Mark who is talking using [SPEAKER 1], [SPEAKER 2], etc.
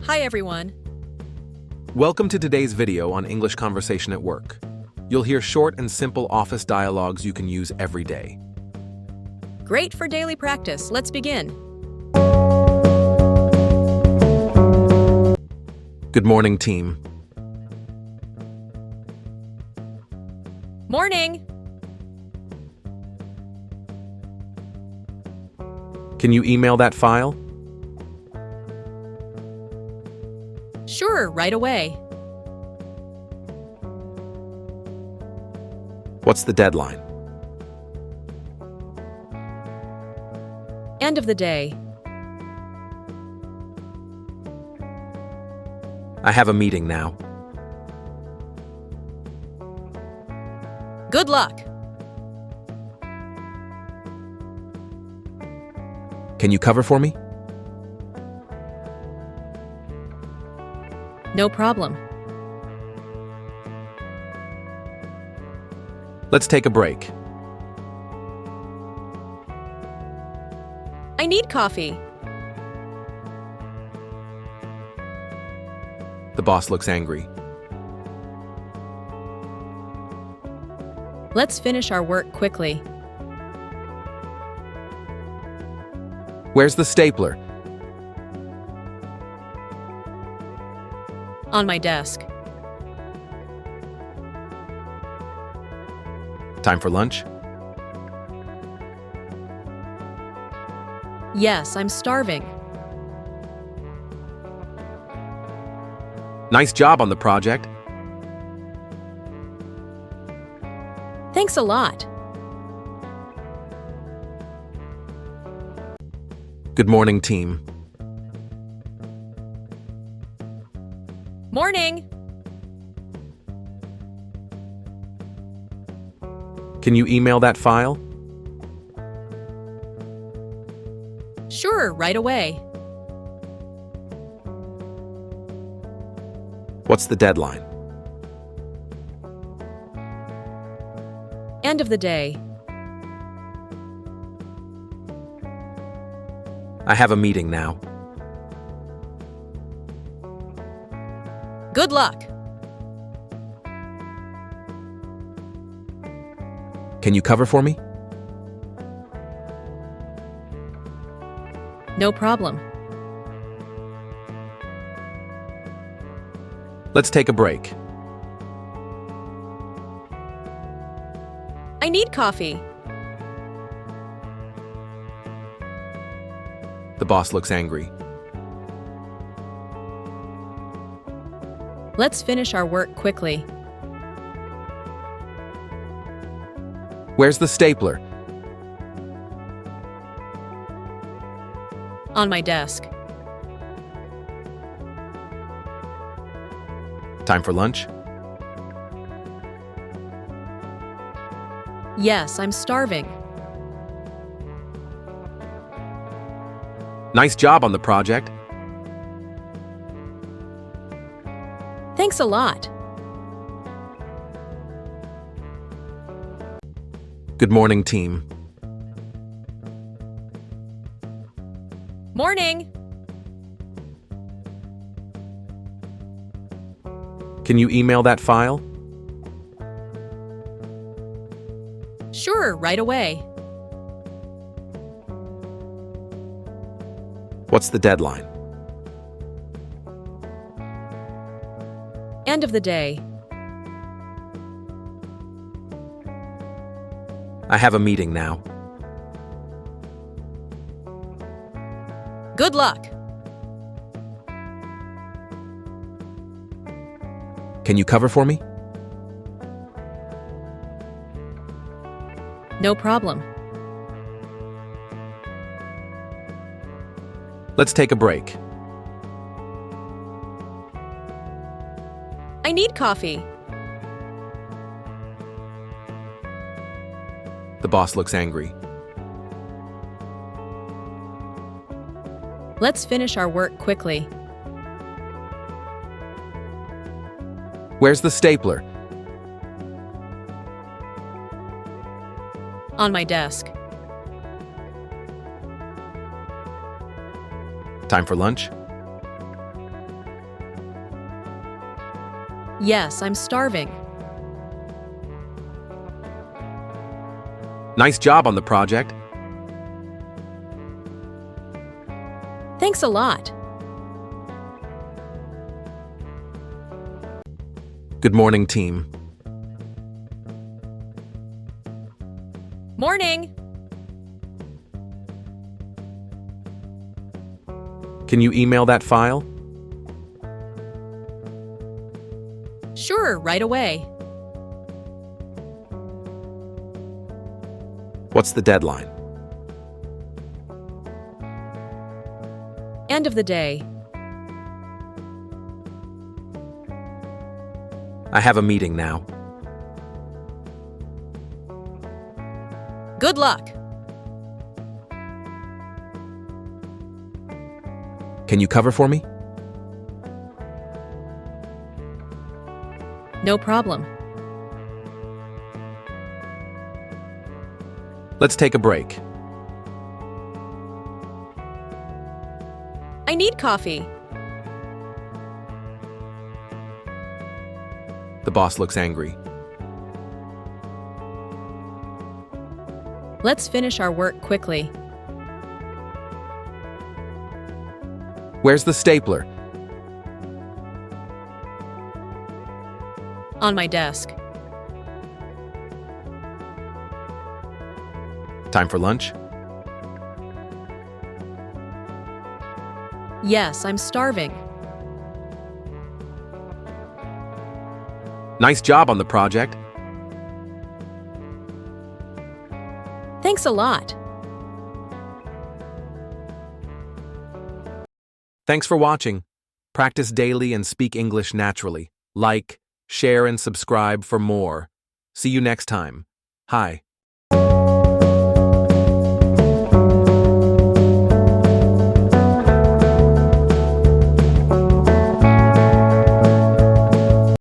[SPEAKER 1] Hi everyone.
[SPEAKER 2] Welcome to today's video on English conversation at work. You'll hear short and simple office dialogues you can use every day.
[SPEAKER 1] Great for daily practice. Let's begin.
[SPEAKER 2] Good morning, team.
[SPEAKER 1] Morning.
[SPEAKER 2] Can you email that file?
[SPEAKER 1] Sure, right away.
[SPEAKER 2] What's the deadline?
[SPEAKER 1] End of the day.
[SPEAKER 2] I have a meeting now.
[SPEAKER 1] Good luck.
[SPEAKER 2] Can you cover for me?
[SPEAKER 1] No problem.
[SPEAKER 2] Let's take a break.
[SPEAKER 1] I need coffee.
[SPEAKER 2] The boss looks angry.
[SPEAKER 1] Let's finish our work quickly.
[SPEAKER 2] Where's the stapler?
[SPEAKER 1] On my desk.
[SPEAKER 2] Time for lunch?
[SPEAKER 1] Yes, I'm starving.
[SPEAKER 2] Nice job on the project.
[SPEAKER 1] Thanks a lot.
[SPEAKER 2] Good morning, team.
[SPEAKER 1] Morning.
[SPEAKER 2] Can you email that file?
[SPEAKER 1] Sure, right away.
[SPEAKER 2] What's the deadline?
[SPEAKER 1] End of the day.
[SPEAKER 2] I have a meeting now.
[SPEAKER 1] Good luck.
[SPEAKER 2] Can you cover for me?
[SPEAKER 1] No problem.
[SPEAKER 2] Let's take a break.
[SPEAKER 1] I need coffee.
[SPEAKER 2] The boss looks angry.
[SPEAKER 1] Let's finish our work quickly.
[SPEAKER 2] Where's the stapler?
[SPEAKER 1] On my desk.
[SPEAKER 2] Time for lunch?
[SPEAKER 1] Yes, I'm starving.
[SPEAKER 2] Nice job on the project.
[SPEAKER 1] Thanks a lot.
[SPEAKER 2] Good morning, team.
[SPEAKER 1] Morning.
[SPEAKER 2] Can you email that file?
[SPEAKER 1] Sure, right away.
[SPEAKER 2] What's the deadline?
[SPEAKER 1] End of the day.
[SPEAKER 2] I have a meeting now.
[SPEAKER 1] Good luck.
[SPEAKER 2] Can you cover for me?
[SPEAKER 1] No problem.
[SPEAKER 2] Let's take a break.
[SPEAKER 1] I need coffee.
[SPEAKER 2] The boss looks angry.
[SPEAKER 1] Let's finish our work quickly.
[SPEAKER 2] Where's the stapler?
[SPEAKER 1] On my desk.
[SPEAKER 2] Time for lunch?
[SPEAKER 1] Yes, I'm starving.
[SPEAKER 2] Nice job on the project.
[SPEAKER 1] Thanks a lot.
[SPEAKER 2] Good morning, team.
[SPEAKER 1] Morning.
[SPEAKER 2] Can you email that file?
[SPEAKER 1] Sure, right away.
[SPEAKER 2] What's the deadline?
[SPEAKER 1] End of the day.
[SPEAKER 2] I have a meeting now.
[SPEAKER 1] Good luck.
[SPEAKER 2] Can you cover for me?
[SPEAKER 1] No problem.
[SPEAKER 2] Let's take a break.
[SPEAKER 1] I need coffee.
[SPEAKER 2] The boss looks angry.
[SPEAKER 1] Let's finish our work quickly.
[SPEAKER 2] Where's the stapler?
[SPEAKER 1] On my desk.
[SPEAKER 2] Time for lunch?
[SPEAKER 1] Yes, I'm starving.
[SPEAKER 2] Nice job on the project.
[SPEAKER 1] Thanks a lot.
[SPEAKER 2] Thanks for watching. Practice daily and speak English naturally. Like, share, and subscribe for more. See you next time. Hi.